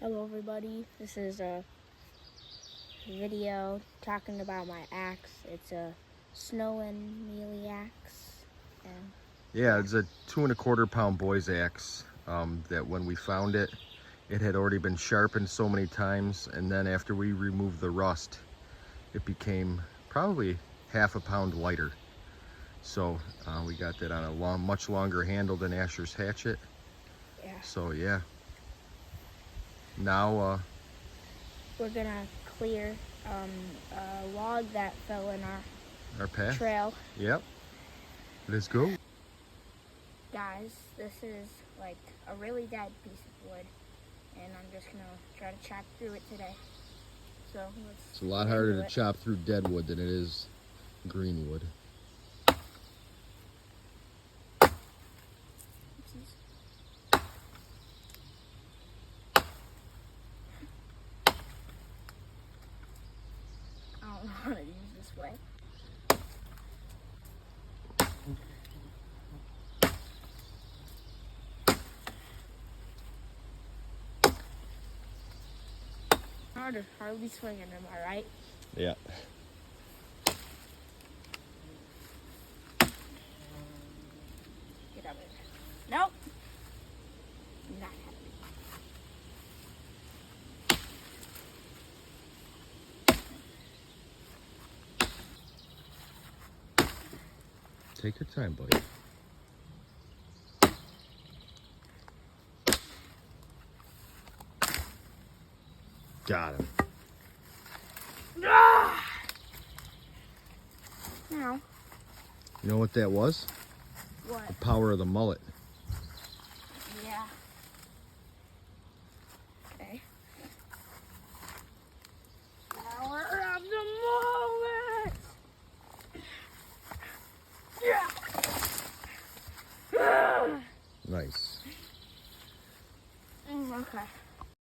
Hello everybody, this is a video talking about my axe. It's a Snow and Nealley axe. And yeah, it's a 2 1/4 pound boy's axe that when we found it, it had already been sharpened so many times, and then after we removed the rust, it became probably half a pound lighter. So we got that on a much longer handle than Asher's hatchet. yeah. So yeah. Now We're gonna clear a log that fell in our path. trail. Yep. Let's go. Guys, this is like a really dead piece of wood, and I'm just gonna try to chop through it today. So It's a lot harder to chop through dead wood than it is green wood. I don't know how to use this way. Hardly swinging, am I right? Yeah. Get up in there. Nope. Not happy. Take your time, buddy. Got him. Now. You know what that was? What? The power of the mullet. Yeah. Okay. Power of the mullet. Yeah. Nice. Okay.